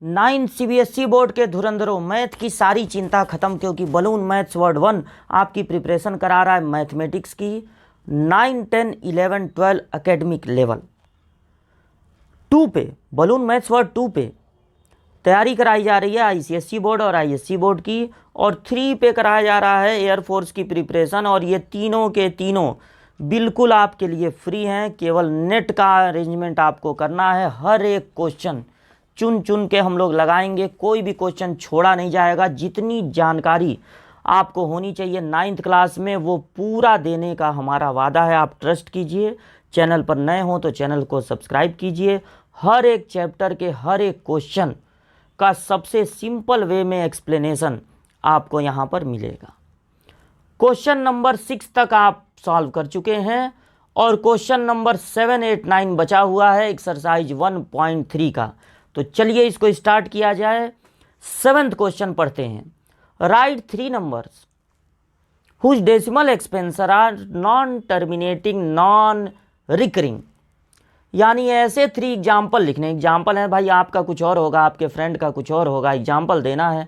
9 CBSE board के धुरंधरों, math की सारी चिंता खत्म, क्योंकि बलून मैथ्स वर्ड 1 आपकी प्रिपरेशन करा रहा है मैथमेटिक्स की 9, 10, 11, 12 एकेडमिक लेवल 2 पे। बलून मैथ्स वर्ड 2 पे तैयारी कराई जा रही है आईसीएसई बोर्ड और आईएससी बोर्ड की, और 3 पे कराया जा रहा है एयरफोर्स की प्रिपरेशन। और ये तीनों के तीनों बिल्कुल आपके लिए फ्री हैं, केवल नेट का अरेंजमेंट आपको करना है। हर एक क्वेश्चन चुन चुन के हम लोग लगाएंगे, कोई भी क्वेश्चन छोड़ा नहीं जाएगा। जितनी जानकारी आपको होनी चाहिए 9th क्लास में वो पूरा देने का हमारा वादा है। आप ट्रस्ट कीजिए। चैनल पर नए हो तो चैनल को सब्सक्राइब कीजिए। हर एक चैप्टर के हर एक क्वेश्चन का सबसे सिंपल वे में एक्सप्लेनेशन आपको यहाँ पर मिलेगा। क्वेश्चन नंबर 6 तक आप सॉल्व कर चुके हैं और क्वेश्चन नंबर 7, 8, 9 बचा हुआ है एक्सरसाइज 1.3 का। तो चलिए इसको स्टार्ट किया जाए। 7th क्वेश्चन पढ़ते हैं। Write 3 numbers whose decimal expansion are non terminating non recurring. यानी ऐसे 3 एग्जाम्पल लिखने। एग्जाम्पल है भाई, आपका कुछ और होगा, आपके फ्रेंड का कुछ और होगा। एग्जाम्पल देना है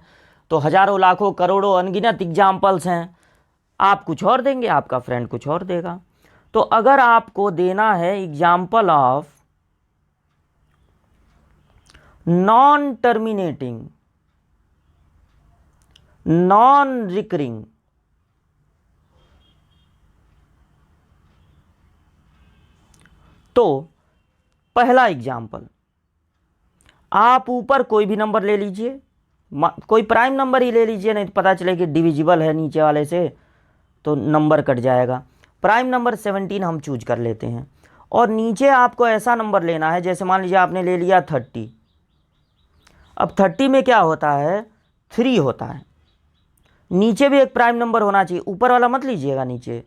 तो हजारों लाखों करोड़ों अनगिनत एग्जाम्पल्स हैं। आप कुछ और देंगे, आपका फ्रेंड कुछ और देगा। तो अगर आपको देना है example of non terminating non recurring, तो पहला एग्जाम्पल, आप ऊपर कोई भी नंबर ले लीजिए, कोई प्राइम नंबर ही ले लीजिए, नहीं तो पता चले कि डिविजिबल है नीचे वाले से तो नंबर कट जाएगा। प्राइम नंबर 17 हम चूज कर लेते हैं। और नीचे आपको ऐसा नंबर लेना है, जैसे मान लीजिए आपने ले लिया 30। अब 30 में क्या होता है, 3 होता है। नीचे भी एक प्राइम नंबर होना चाहिए, ऊपर वाला मत लीजिएगा, नीचे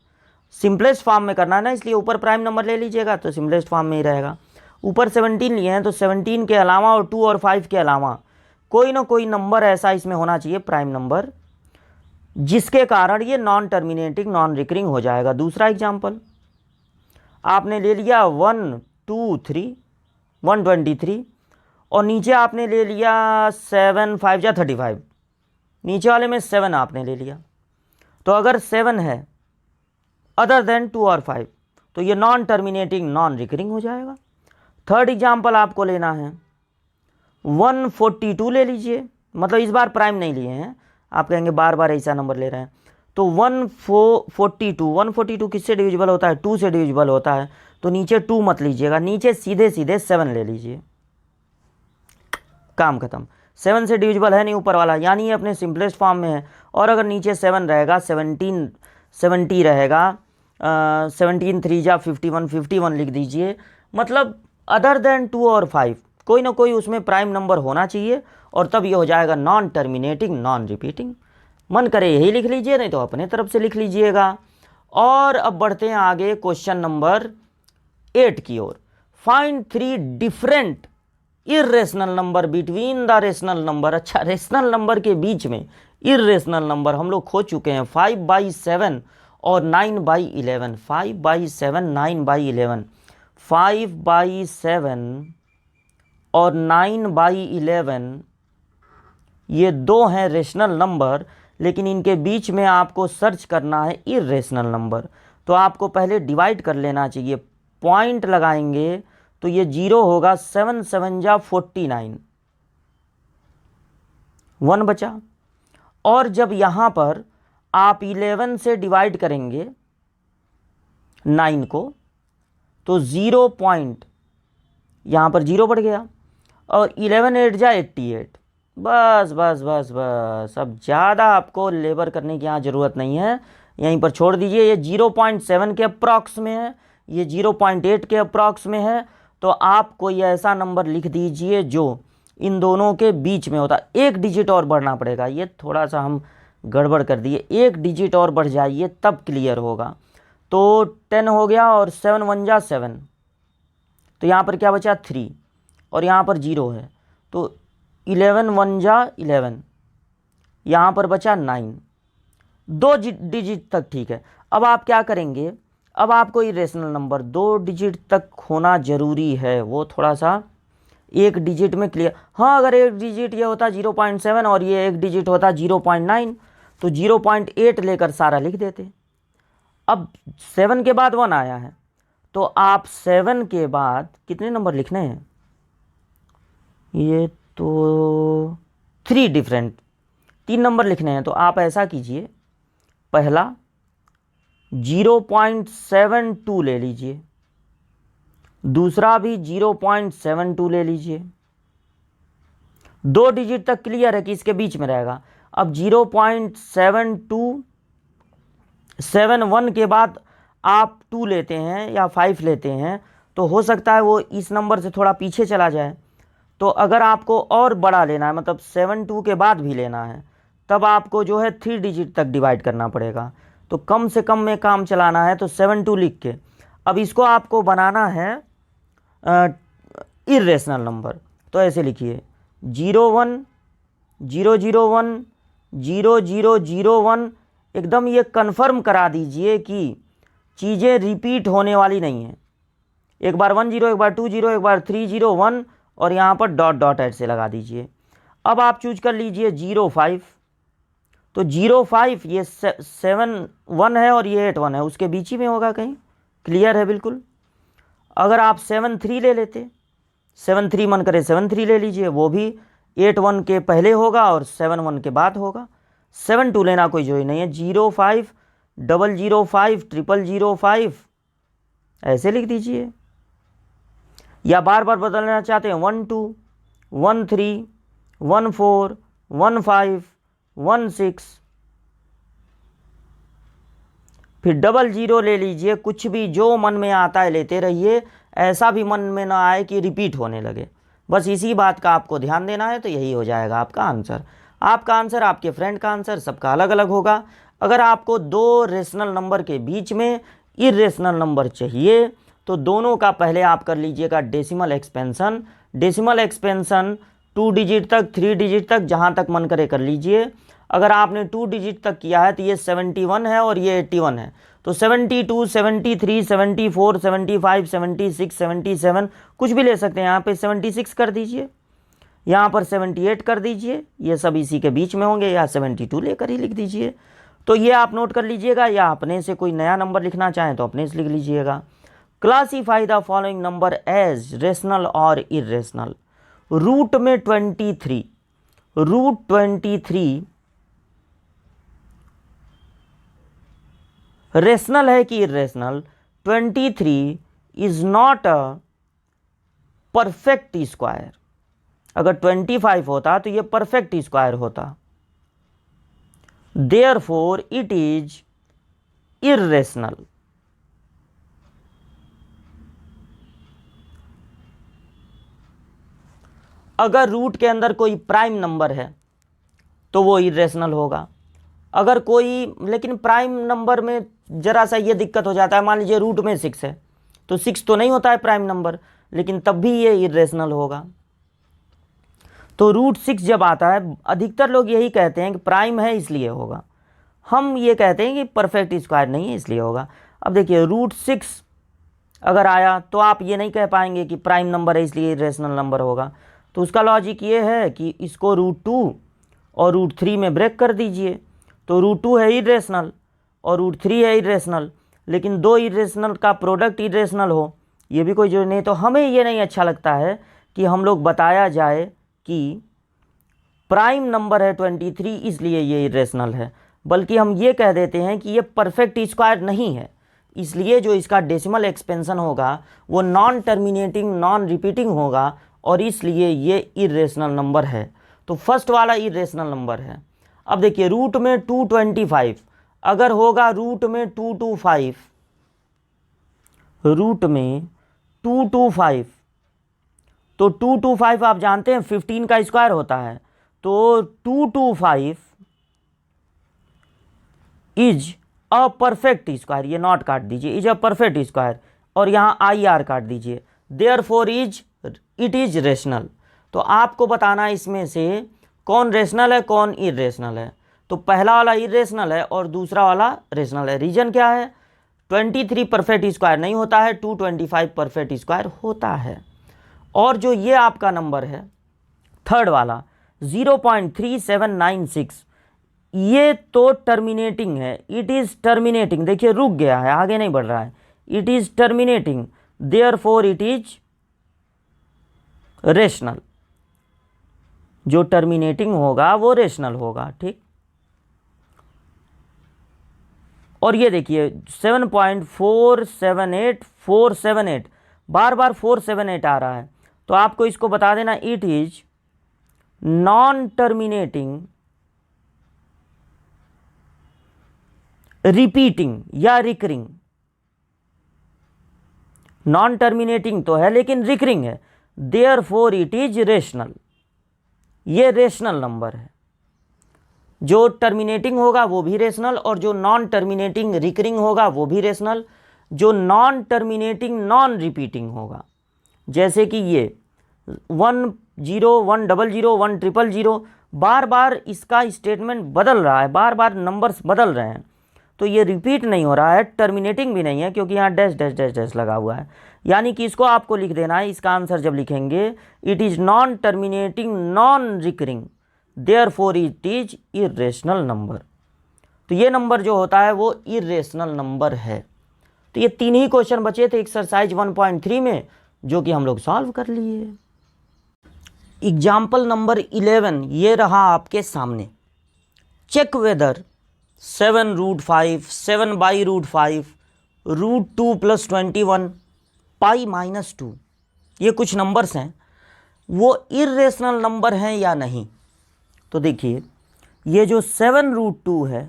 सिंपलेस्ट फॉर्म में करना है ना, इसलिए ऊपर प्राइम नंबर ले लीजिएगा तो सिंपलेस्ट फॉर्म में ही रहेगा। ऊपर 17 लिए हैं तो 17 के अलावा और 2 और 5 के अलावा कोई ना कोई नंबर ऐसा इसमें होना चाहिए प्राइम नंबर, जिसके कारण ये नॉन टर्मिनेटिंग नॉन रिकरिंग हो जाएगा। दूसरा एग्जाम्पल, आपने ले लिया 1, 2, 3, 123 और नीचे आपने ले लिया 7, 5 या 35। नीचे वाले में 7 आपने ले लिया, तो अगर 7 है अदर देन 2 और 5 तो ये नॉन टर्मिनेटिंग नॉन रिकरिंग हो जाएगा। थर्ड एग्जाम्पल आपको लेना है 142 ले लीजिए, मतलब इस बार प्राइम नहीं लिए हैं, आप कहेंगे बार बार ऐसा नंबर ले रहे हैं। तो 142 किससे डिविजिबल होता है, 2 से डिविजिबल होता है, तो नीचे 2 मत लीजिएगा, नीचे सीधे सीधे 7 ले लीजिए, काम खत्म। 7 से डिविजिबल है नहीं ऊपर वाला, यानी ये अपने सिंपलेस्ट फॉर्म में है। और अगर नीचे 7 रहेगा, 70 रहेगा, 17 3 जा 51 लिख दीजिए। मतलब अदर देन 2 और 5 कोई ना कोई उसमें प्राइम नंबर होना चाहिए, और तब ये हो जाएगा नॉन टर्मिनेटिंग नॉन रिपीटिंग। मन करे यही लिख लीजिए, नहीं तो अपने तरफ से लिख लीजिएगा। और अब बढ़ते हैं आगे क्वेश्चन नंबर 8 की ओर। Find 3 different irrational number between the rational number. अच्छा, रेशनल नंबर के बीच में इर्रेशनल नंबर हम लोग खो चुके हैं। 5/7 और 9/11। 5/7, 9/11। 5/7 और 9/11 ये 2 हैं रेशनल नंबर, लेकिन इनके बीच में आपको सर्च करना है इर्रेशनल नंबर। तो आपको पहले डिवाइड कर लेना चाहिए, पॉइंट लगाएंगे तो ये 0 होगा। 7 7 जा 49, 1 बचा। और जब यहाँ पर आप 11 से डिवाइड करेंगे 9 को तो 0 पॉइंट, यहाँ पर 0 बढ़ गया। और 11 8 जा 88। बस बस बस बस, अब ज़्यादा आपको लेबर करने की यहाँ ज़रूरत नहीं है, यहीं पर छोड़ दीजिए। ये 0.7 के अप्रॉक्स में है, ये 0.8 के अप्रॉक्स में है। तो आप कोई ऐसा नंबर लिख दीजिए जो इन दोनों के बीच में होता। एक डिजिट और बढ़ना पड़ेगा, ये थोड़ा सा हम गड़बड़ कर दिए। एक डिजिट और बढ़ जाइए तब क्लियर होगा। तो 10 हो गया और 7 1 जा 7, तो यहाँ पर क्या बचा 3 और यहाँ पर 0 है, तो 11 1 जा 11, यहाँ पर बचा 9। 2 डिजिट तक ठीक है। अब आप क्या करेंगे, अब आपको इरेशनल नंबर 2 डिजिट तक होना ज़रूरी है, वो थोड़ा सा एक डिजिट में क्लियर। हाँ, अगर एक डिजिट ये होता 0.7 और ये एक डिजिट होता 0.9 तो 0.8 लेकर सारा लिख देते। अब 7 के बाद 1 आया है तो आप 7 के बाद कितने नंबर लिखने हैं, ये तो 3 नंबर लिखने हैं। तो आप ऐसा कीजिए, पहला 0.72 ले लीजिए, दूसरा भी 0.72 ले लीजिए। 2 डिजिट तक क्लियर है कि इसके बीच में रहेगा। अब 0.7271 के बाद आप 2 लेते हैं या 5 लेते हैं तो हो सकता है वो इस नंबर से थोड़ा पीछे चला जाए। तो अगर आपको और बड़ा लेना है, मतलब 72 के बाद भी लेना है, तब आपको जो है 3 डिजिट तक डिवाइड करना पड़ेगा। तो कम से कम में काम चलाना है तो 72 लिख के अब इसको आपको बनाना है इर्रेशनल नंबर। तो ऐसे लिखिए 01 001 0001। एकदम ये कन्फर्म करा दीजिए कि चीज़ें रिपीट होने वाली नहीं है। एक बार 10, एक बार 20, एक बार 301 और यहाँ पर डॉट डॉट ऐसे लगा दीजिए। अब आप चूज कर लीजिए 05। तो 05 ये 7 है और ये 8 है, उसके बीच ही में होगा कहीं, क्लियर है बिल्कुल। अगर आप 73 ले लेते, 73 मन करे 73 ले लीजिए, वो भी 81 के पहले होगा और 71 के बाद होगा। 72 लेना कोई जरूरी नहीं है। 05 005 0005 ऐसे लिख दीजिए। या बार बार बदलना चाहते हैं 12 13 14 15 16, फिर 00 ले लीजिए। कुछ भी जो मन में आता है लेते रहिए, ऐसा भी मन में ना आए कि रिपीट होने लगे। बस इसी बात का आपको ध्यान देना है, तो यही हो जाएगा आपका आंसर। आपका आंसर, आपके फ्रेंड का आंसर, सबका अलग अलग होगा। अगर आपको 2 रेशनल नंबर के बीच में इर्रेशनल नंबर चाहिए तो दोनों का पहले आप कर लीजिएगा decimal expansion. Decimal expansion 2 digit तक, 3 डिजिट तक, जहाँ तक मन करे कर लीजिए। अगर आपने 2 डिजिट तक किया है तो ये 71 है और ये 81 है। तो 72 73 74 75 76 77 कुछ भी ले सकते हैं। यहाँ पे 76 कर दीजिए, यहाँ पर 78 कर दीजिए, ये सब इसी के बीच में होंगे, या 72 लेकर ही लिख दीजिए। तो ये आप नोट कर लीजिएगा, या अपने से कोई नया नंबर लिखना चाहें तो अपने से लिख लीजिएगा। Classify the following number as rational और इर्रेशनल। रूट में 23, रूट 23 रेशनल है कि irrational? 23 is not a perfect square. अगर 25 होता तो ये परफेक्ट स्क्वायर होता, देयरफॉर इट इज इर्रेशनल। अगर रूट के अंदर कोई प्राइम नंबर है तो वो इर्रेशनल होगा। अगर कोई, लेकिन प्राइम नंबर में जरा सा ये दिक्कत हो जाता है, मान लीजिए रूट में 6 है तो 6 तो नहीं होता है प्राइम नंबर, लेकिन तब भी ये इर्रेशनल होगा। तो रूट 6 जब आता है, अधिकतर लोग यही कहते हैं कि प्राइम है इसलिए होगा। हम ये कहते हैं कि परफेक्ट स्क्वायर नहीं है इसलिए होगा। अब देखिए रूट 6 अगर आया तो आप ये नहीं कह पाएंगे कि प्राइम नंबर है इसलिए इर्रेशनल नंबर होगा। तो उसका लॉजिक ये है कि इसको रूट 2 और रूट 3 में ब्रेक कर दीजिए। तो रूट 2 है इर्रेशनल और रूट 3 है इर्रेशनल, लेकिन 2 इर्रेशनल का प्रोडक्ट इर्रेशनल हो, ये भी कोई जो नहीं। तो हमें ये नहीं अच्छा लगता है कि हम लोग बताया जाए कि प्राइम नंबर है 23 इसलिए ये इर्रेशनल है, बल्कि हम ये कह देते हैं कि ये परफेक्ट स्क्वायर नहीं है, इसलिए जो इसका डेसिमल एक्सपेंशन होगा वो नॉन टर्मिनेटिंग नॉन रिपीटिंग होगा और इसलिए ये इर्रेशनल नंबर है। तो फर्स्ट वाला इर्रेशनल नंबर है। अब देखिए रूट में 225 अगर होगा रूट में 225, रूट में 225 तो 225 आप जानते हैं 15 का स्क्वायर होता है। तो 225 इज अ परफेक्ट स्क्वायर, ये नॉट काट दीजिए, इज अ परफेक्ट स्क्वायर और यहाँ आई आर काट दीजिए, therefore is it is rational. तो आपको बताना है इसमें से कौन रेशनल है कौन इर्रेशनल है। तो पहला वाला इर्रेशनल है और दूसरा वाला रेशनल है। रीजन क्या है? 23 परफेक्ट स्क्वायर नहीं होता है, 225 परफेक्ट स्क्वायर होता है। और जो ये आपका नंबर है थर्ड वाला 0.3796, ये तो टर्मिनेटिंग है, इट इज़ टर्मिनेटिंग, देखिए रुक गया है, आगे नहीं बढ़ रहा है, it is terminating, therefore it is rational. जो टर्मिनेटिंग होगा वो रेशनल होगा, ठीक। और ये देखिए 7.478478, बार बार 478 आ रहा है, तो आपको इसको बता देना it is non terminating repeating या रिकरिंग। नॉन टर्मिनेटिंग तो है लेकिन रिकरिंग है, देयरफॉर इट इज रेशनल। ये रेशनल नंबर है, जो टर्मिनेटिंग होगा वो भी रेशनल, और जो नॉन टर्मिनेटिंग रिकरिंग होगा वो भी रेशनल। जो नॉन टर्मिनेटिंग नॉन रिपीटिंग होगा, जैसे कि ये 10 100 1000 बार बार इसका स्टेटमेंट बदल रहा है, बार बार नंबर्स बदल रहे हैं, तो ये रिपीट नहीं हो रहा है, टर्मिनेटिंग भी नहीं है, क्योंकि यहाँ डैश डैश डैश डैश लगा हुआ है। यानी कि इसको आपको लिख देना है, इसका आंसर जब लिखेंगे it is non terminating non recurring, therefore it is irrational number. तो ये नंबर जो होता है वो इर्रेशनल नंबर है। तो ये तीन ही क्वेश्चन बचे थे एक्सरसाइज 1.3 में, जो कि हम लोग सॉल्व कर लिए। एग्जाम्पल नंबर 11 ये रहा आपके सामने। चेक वेदर 7√5 7/√5 √2 + 21 पाई -2, ये कुछ नंबर्स हैं, वो इर्रेशनल नंबर हैं या नहीं। तो देखिए ये जो 7√2 है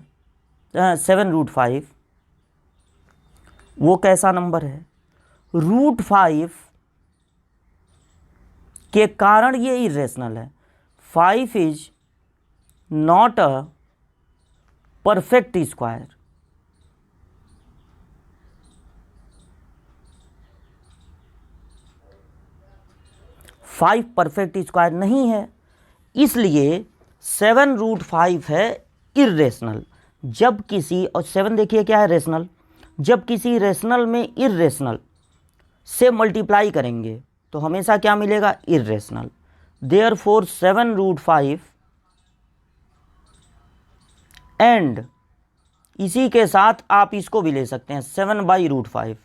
7√5 वो कैसा नंबर है, √5 के कारण ये इर्रेशनल है। 5 is not a perfect square. Five perfect square नहीं है, इसलिए 7√5 है इर्रेशनल। जब किसी, और 7 देखिए क्या है, रेशनल, जब किसी रेशनल में इर्रेशनल से मल्टीप्लाई करेंगे तो हमेशा क्या मिलेगा, इर्रेशनल। देयरफॉर 7√5 एंड इसी के साथ आप इसको भी ले सकते हैं 7/√5।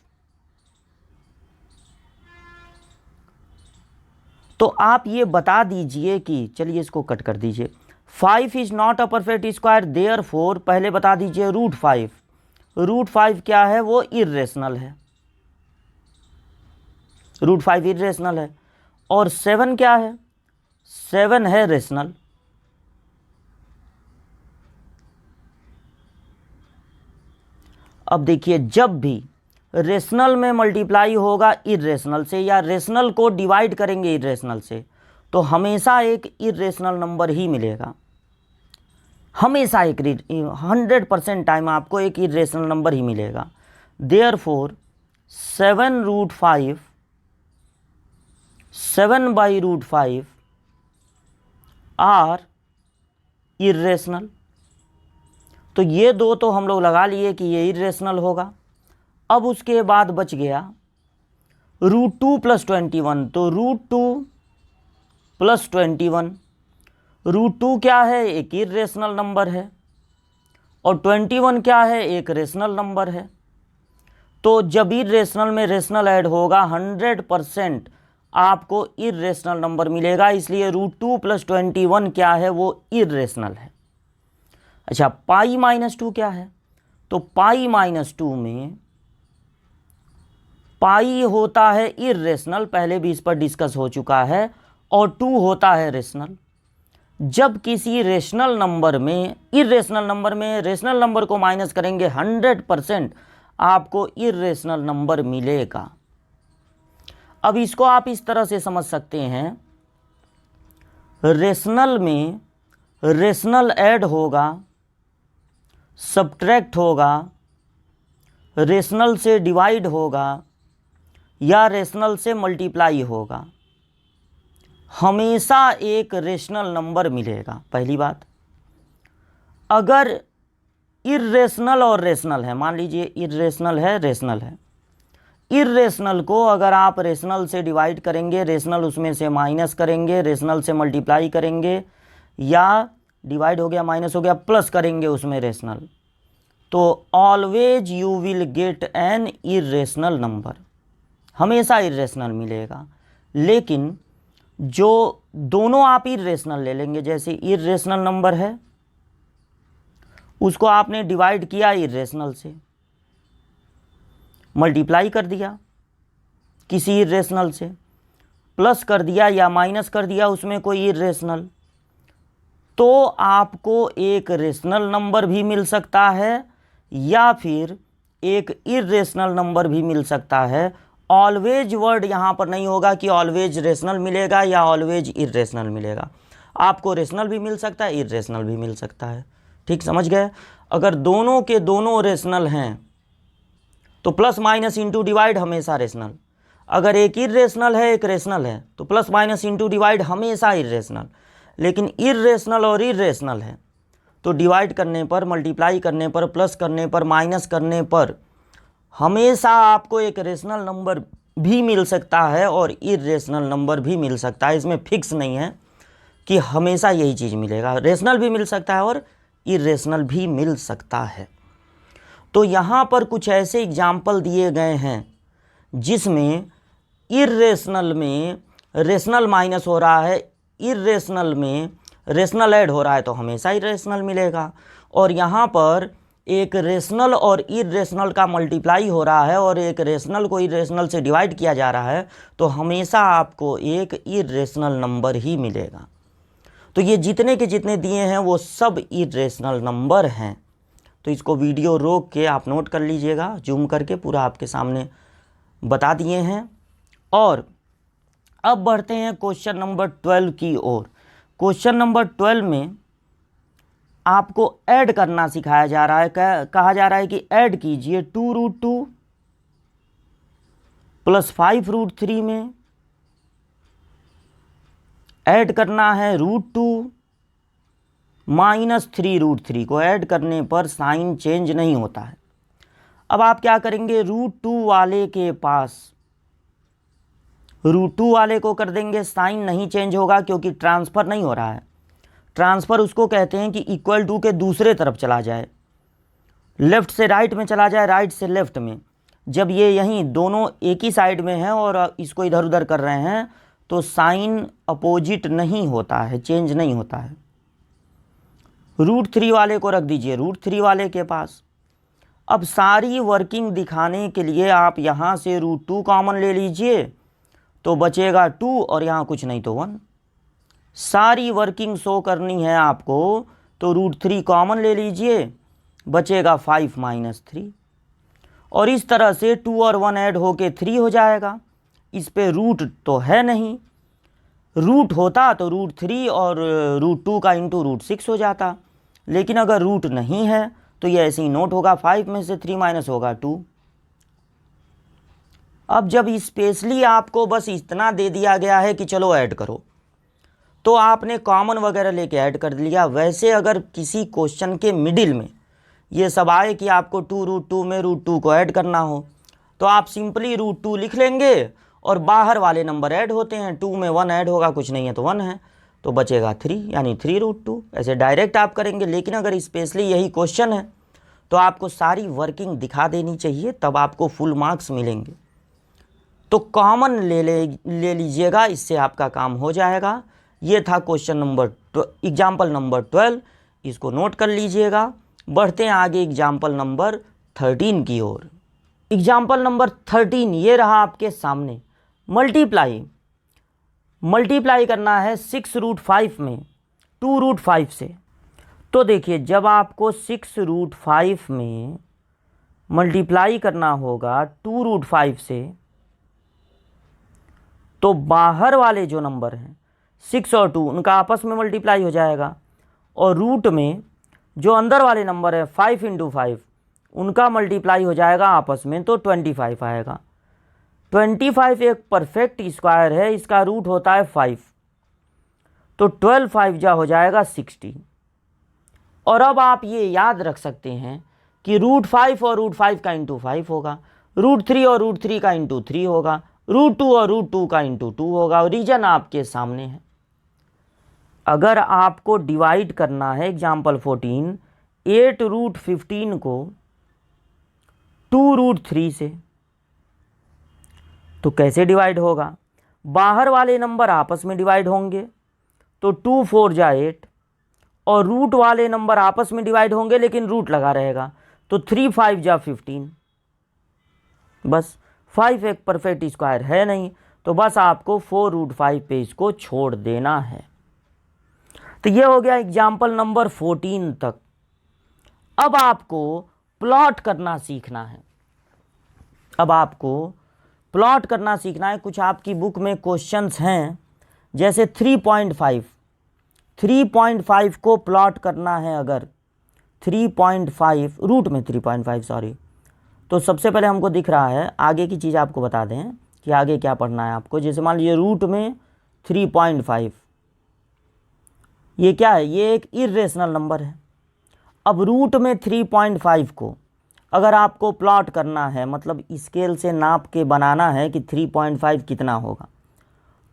तो आप ये बता दीजिए कि, चलिए इसको कट कर दीजिए, 5 is not a perfect square, therefore पहले बता दीजिए √5, √5 क्या है, वो इर्रेशनल है, √5 इर्रेशनल है। और 7 क्या है, 7 है रेशनल। अब देखिए जब भी रेशनल में मल्टीप्लाई होगा इर्रेशनल से, या रेशनल को डिवाइड करेंगे इर्रेशनल से, तो हमेशा एक इर्रेशनल नंबर ही मिलेगा, हमेशा एक 100% टाइम आपको एक इर्रेशनल नंबर ही मिलेगा। Therefore 7√5 7/√5 are irrational. तो ये दो तो हम लोग लगा लिए कि ये इर्रेशनल होगा। अब उसके बाद बच गया √2 + 21, तो √2 + 21, √2 क्या है, एक इर्रेशनल नंबर है, और 21 क्या है, एक रेशनल नंबर है। तो जब इर्रेशनल में रेशनल ऐड होगा 100% आपको इर्रेशनल नंबर मिलेगा, इसलिए √2 + 21 क्या है, वो इर्रेशनल है। अच्छा, पाई -2 क्या है, तो पाई -2 में पाई होता है इर्रेशनल, पहले भी इस पर डिस्कस हो चुका है, और 2 होता है रेशनल। जब किसी रेशनल नंबर में, इर्रेशनल नंबर में रेशनल नंबर को माइनस करेंगे 100% आपको इर्रेशनल नंबर मिलेगा। अब इसको आप इस तरह से समझ सकते हैं, रेशनल में रेशनल ऐड होगा, सब्ट्रैक्ट होगा, रेशनल से डिवाइड होगा, या रेशनल से मल्टीप्लाई होगा, हमेशा एक रेशनल नंबर मिलेगा। पहली बात, अगर इर्रेशनल और रेशनल है, मान लीजिए इर्रेशनल है रेशनल है, इर्रेशनल को अगर आप रेशनल से डिवाइड करेंगे, रेशनल उसमें से माइनस करेंगे, रेशनल से मल्टीप्लाई करेंगे, या डिवाइड हो गया माइनस हो गया प्लस करेंगे उसमें रेशनल, तो always you will get an irrational number, हमेशा इर्रेशनल मिलेगा। लेकिन जो दोनों आप इर्रेशनल ले लेंगे, जैसे इर्रेशनल नंबर है उसको आपने डिवाइड किया इर्रेशनल से, मल्टीप्लाई कर दिया किसी इर्रेशनल से, प्लस कर दिया या माइनस कर दिया उसमें कोई इर्रेशनल, तो आपको एक रेशनल नंबर भी मिल सकता है या फिर एक इर्रेशनल नंबर भी मिल सकता है। ऑलवेज वर्ड यहाँ पर नहीं होगा कि ऑलवेज रेशनल मिलेगा या ऑलवेज इर्रेशनल मिलेगा, आपको रेशनल भी मिल सकता है, इर्रेशनल भी मिल सकता है। ठीक समझ गए? अगर दोनों के दोनों रेशनल हैं तो प्लस माइनस इंटू डिवाइड हमेशा रेशनल, अगर एक इर्रेशनल है एक रेशनल है तो प्लस माइनस इंटू डिवाइड हमेशा इर्रेशनल। लेकिन इर्रेशनल और इर्रेशनल है तो डिवाइड करने पर, मल्टीप्लाई करने पर, प्लस करने पर, माइनस करने पर हमेशा आपको एक रेशनल नंबर भी मिल सकता है और इर्रेशनल नंबर भी मिल सकता है। इसमें फिक्स नहीं है कि हमेशा यही चीज़ मिलेगा, रेशनल भी मिल सकता है और इर्रेशनल भी मिल सकता है। तो यहाँ पर कुछ ऐसे एग्जाम्पल दिए गए हैं जिसमें इर्रेशनल में रेशनल माइनस हो रहा है, इर्रेशनल में रेशनल ऐड हो रहा है, तो हमेशा इर्रेशनल मिलेगा। और यहाँ पर एक रेशनल और इर्रेशनल का मल्टीप्लाई हो रहा है और एक रेशनल को इर्रेशनल से डिवाइड किया जा रहा है, तो हमेशा आपको एक इर्रेशनल नंबर ही मिलेगा। तो ये जितने के जितने दिए हैं वो सब इर्रेशनल नंबर हैं। तो इसको वीडियो रोक के आप नोट कर लीजिएगा, जूम करके पूरा आपके सामने बता दिए हैं। और अब बढ़ते हैं क्वेश्चन नंबर 12 की ओर। क्वेश्चन नंबर 12 में आपको ऐड करना सिखाया जा रहा है, कहा जा रहा है कि ऐड कीजिए 2√2 प्लस 5√3 में ऐड करना है √2 माइनस 3√3 को। ऐड करने पर साइन चेंज नहीं होता है। अब आप क्या करेंगे, √2 वाले के पास √2 वाले को कर देंगे, साइन नहीं चेंज होगा क्योंकि ट्रांसफ़र नहीं हो रहा है। ट्रांसफ़र उसको कहते हैं कि इक्वल टू के दूसरे तरफ चला जाए, लेफ़्ट से राइट में चला जाए, राइट से लेफ़्ट में। जब ये यहीं दोनों एक ही साइड में हैं और इसको इधर उधर कर रहे हैं तो साइन अपोजिट नहीं होता है, चेंज नहीं होता है। √3 वाले को रख दीजिए √3 वाले के पास। अब सारी वर्किंग दिखाने के लिए आप यहाँ से √2 कॉमन ले लीजिए तो बचेगा 2 और यहाँ कुछ नहीं तो 1। सारी वर्किंग शो करनी है आपको तो √3 कॉमन ले लीजिए, बचेगा 5 माइनस 3। और इस तरह से 2 और 1 ऐड होके 3 हो जाएगा। इस पे रूट तो है नहीं, रूट होता तो √3 और √2 का इंटू √6 हो जाता, लेकिन अगर रूट नहीं है तो ये ऐसे ही नोट होगा, 5 में से 3 माइनस होगा 2। अब जब स्पेशली आपको बस इतना दे दिया गया है कि चलो ऐड करो, तो आपने कॉमन वगैरह लेके ऐड कर लिया। वैसे अगर किसी क्वेश्चन के मिडिल में ये सब आए कि आपको 2√2 में √2 को ऐड करना हो तो आप सिंपली √2 लिख लेंगे और बाहर वाले नंबर ऐड होते हैं, 2 में 1 ऐड होगा, कुछ नहीं है तो 1 है, तो बचेगा 3, यानी 3√2। ऐसे डायरेक्ट आप करेंगे। लेकिन अगर स्पेशली यही क्वेश्चन है तो आपको सारी वर्किंग दिखा देनी चाहिए, तब आपको फुल मार्क्स मिलेंगे। तो कॉमन ले लीजिएगा, इससे आपका काम हो जाएगा। ये था क्वेश्चन नंबर एग्जाम्पल नंबर 12, इसको नोट कर लीजिएगा। बढ़ते हैं आगे एग्जाम्पल नंबर 13 की ओर। एग्जाम्पल नंबर 13 ये रहा आपके सामने। मल्टीप्लाई करना है 6√5 में 2√5 से। तो देखिए, जब आपको 6√5 में मल्टीप्लाई करना होगा 2√5 से, तो बाहर वाले जो नंबर हैं 6 और 2 उनका आपस में मल्टीप्लाई हो जाएगा, और रूट में जो अंदर वाले नंबर है 5 × 5 उनका मल्टीप्लाई हो जाएगा आपस में, तो 25 आएगा। 25 एक परफेक्ट स्क्वायर है, इसका रूट होता है 5, तो 12 5 जा हो जाएगा 60। और अब आप ये याद रख सकते हैं कि √5 और √5 का इंटू 5 होगा। √3 और √3 का इंटू 3 होगा, √2 और √2 का इंटू 2 होगा, और रीजन आपके सामने है। अगर आपको डिवाइड करना है एग्जाम्पल 14, 8√15 को 2√3 से, तो कैसे डिवाइड होगा? बाहर वाले नंबर आपस में डिवाइड होंगे, तो 2 4 जा 8, और रूट वाले नंबर आपस में डिवाइड होंगे लेकिन रूट लगा रहेगा, तो 3 5 जा 15। बस 5 एक परफेक्ट स्क्वायर है नहीं, तो बस आपको 4√5 पे इसको छोड़ देना है। तो ये हो गया एग्जाम्पल नंबर 14 तक। अब आपको प्लॉट करना सीखना है। अब आपको प्लॉट करना सीखना है। कुछ आपकी बुक में क्वेश्चंस हैं, जैसे 3.5 को प्लॉट करना है। अगर 3.5 रूट में 3.5 सॉरी, तो सबसे पहले हमको दिख रहा है, आगे की चीज़ आपको बता दें कि आगे क्या पढ़ना है आपको। जैसे मान लीजिए रूट में 3.5, ये क्या है? ये एक इर्रेशनल नंबर है। अब रूट में 3.5 को अगर आपको प्लॉट करना है, मतलब स्केल से नाप के बनाना है कि 3.5 कितना होगा,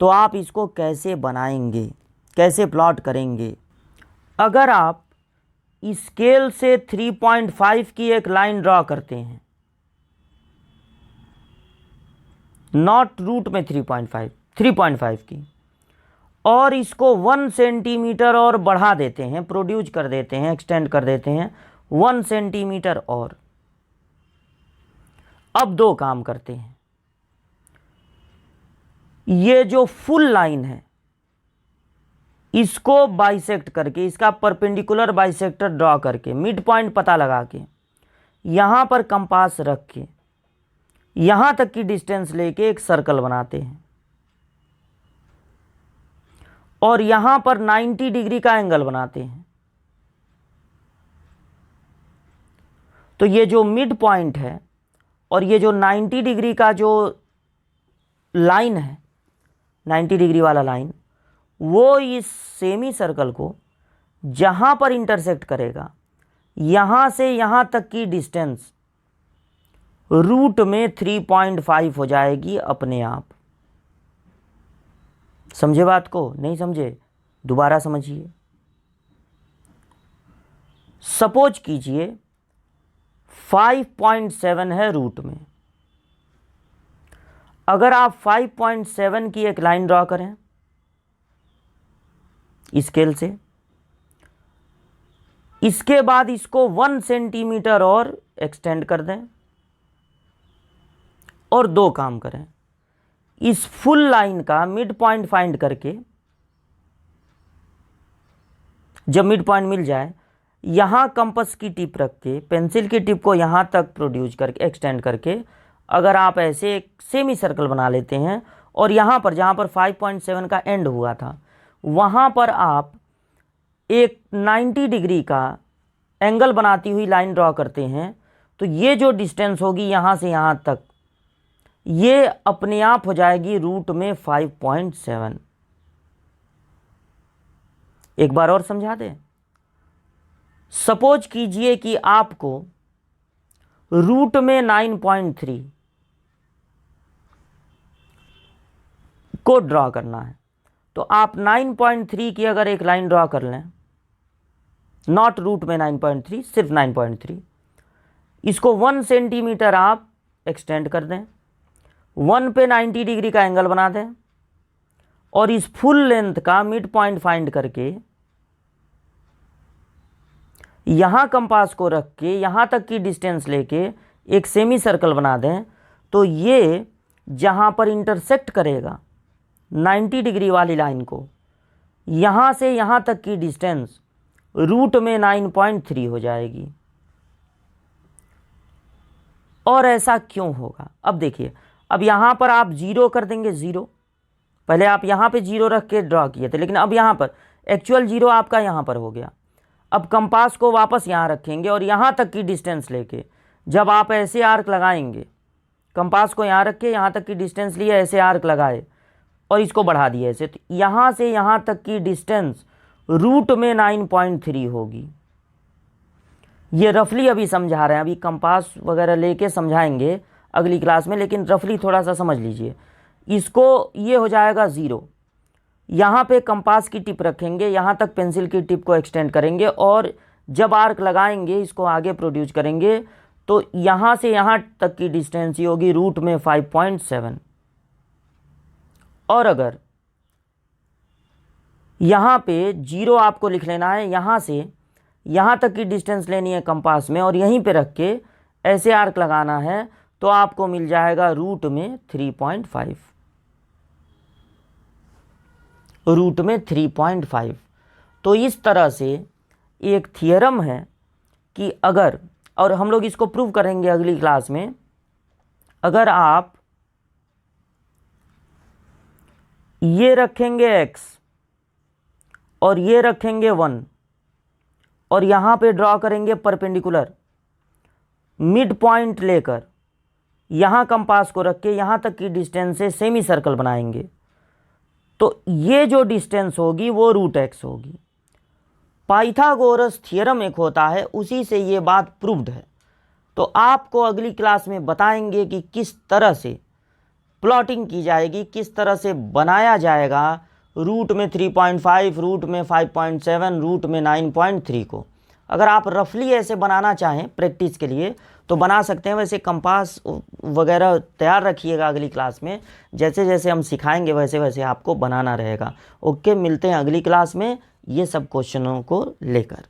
तो आप इसको कैसे बनाएंगे, कैसे प्लॉट करेंगे? अगर आप स्केल से 3.5 की एक लाइन ड्रॉ करते हैं, नॉट रूट में 3.5 की, और इसको 1 सेंटीमीटर और बढ़ा देते हैं, प्रोड्यूस कर देते हैं, एक्सटेंड कर देते हैं 1 सेंटीमीटर और। अब दो काम करते हैं। ये जो फुल लाइन है इसको बाइसेक्ट करके, इसका परपेंडिकुलर बाइसेक्टर ड्रॉ करके, मिड पॉइंट पता लगा के, यहां पर कंपास रख के यहां तक की डिस्टेंस लेके एक सर्कल बनाते हैं, और यहां पर 90 डिग्री का एंगल बनाते हैं। तो ये जो मिड पॉइंट है और ये जो 90 डिग्री का जो लाइन है, 90 डिग्री वाला लाइन, वो इस सेमी सर्कल को जहां पर इंटरसेक्ट करेगा, यहां से यहां तक की डिस्टेंस रूट में 3.5 हो जाएगी अपने आप। समझे बात को? नहीं समझे? दोबारा समझिए। सपोज कीजिए 5.7 है रूट में। अगर आप 5.7 की एक लाइन ड्रॉ करें स्केल से, इसके बाद इसको 1 सेंटीमीटर और एक्सटेंड कर दें, और दो काम करें। इस फुल लाइन का मिड पॉइंट फाइंड करके, जब मिड पॉइंट मिल जाए, यहां कंपास की टिप रख के, पेंसिल की टिप को यहां तक प्रोड्यूस करके, एक्सटेंड करके, अगर आप ऐसे एक सेमी सर्कल बना लेते हैं, और यहां पर जहां पर 5.7 का एंड हुआ था, वहां पर आप एक 90 डिग्री का एंगल बनाती हुई लाइन ड्रॉ करते हैं, तो ये जो डिस्टेंस होगी यहां से यहां तक, ये अपने आप हो जाएगी रूट में 5.7। एक बार और समझा दें। सपोज कीजिए कि आपको रूट में 9.3 को ड्रॉ करना है, तो आप 9.3 की अगर एक लाइन ड्रॉ कर लें, नॉट रूट में 9.3, सिर्फ 9.3, इसको 1 सेंटीमीटर आप एक्सटेंड कर दें, 1 पे 90 डिग्री का एंगल बना दें, और इस फुल लेंथ का मिड पॉइंट फाइंड करके यहां कंपास को रख के यहां तक की डिस्टेंस लेके एक सेमी सर्कल बना दें, तो ये जहां पर इंटरसेक्ट करेगा 90 डिग्री वाली लाइन को, यहां से यहां तक की डिस्टेंस रूट में 9.3 हो जाएगी। और ऐसा क्यों होगा? अब देखिए, अब यहां पर आप जीरो कर देंगे, जीरो, पहले आप यहां पे जीरो रख के ड्रॉ किए थे, लेकिन अब यहां पर एक्चुअल जीरो आपका यहां पर हो गया। अब कंपास को वापस यहां रखेंगे, और यहां तक की डिस्टेंस लेके जब आप ऐसे आर्क लगाएंगे, कंपास को यहां रख के यहां तक की डिस्टेंस लिए, ऐसे आर्क लगाए और इसको बढ़ा दिए ऐसे, तो यहां से यहां तक की डिस्टेंस रूट में 9.3 होगी। ये रफली अभी समझा रहे हैं, अभी कंपास वगैरह लेके समझाएंगे, अगली क्लास में, लेकिन रफली थोड़ा सा समझ लीजिए। इसको ये हो जाएगा 0, यहाँ पे कंपास की टिप रखेंगे, यहाँ तक पेंसिल की टिप को एक्सटेंड करेंगे और जब आर्क लगाएंगे इसको आगे प्रोड्यूस करेंगे तो यहाँ से यहाँ तक की डिस्टेंस ही होगी रूट में 5.7। और अगर यहाँ पे 0 आपको लिख लेना है, यहाँ से यहाँ तक की डिस्टेंस लेनी है कंपास में और यहीं पे रख के ऐसे आर्क लगाना है तो आपको मिल जाएगा रूट में 3.5, रूट में 3.5। तो इस तरह से एक थियरम है कि अगर, और हम लोग इसको प्रूव करेंगे अगली क्लास में, अगर आप ये रखेंगे x और ये रखेंगे 1 और यहाँ पे ड्रॉ करेंगे परपेंडिकुलर, मिड पॉइंट लेकर यहाँ कंपास को रख के यहाँ तक की डिस्टेंस से सेमी सर्कल बनाएंगे तो ये जो डिस्टेंस होगी वो रूट x होगी। पाइथागोरस थ्योरम एक होता है, उसी से ये बात प्रूव्ड है। तो आपको अगली क्लास में बताएंगे कि किस तरह से प्लॉटिंग की जाएगी, किस तरह से बनाया जाएगा रूट में 3.5, रूट में 5.7, रूट में 9.3 को। अगर आप रफली ऐसे बनाना चाहें प्रैक्टिस के लिए तो बना सकते हैं, वैसे कंपास वगैरह तैयार रखिएगा अगली क्लास में, जैसे जैसे हम सिखाएंगे वैसे वैसे आपको बनाना रहेगा। ओके, मिलते हैं अगली क्लास में ये सब क्वेश्चनों को लेकर।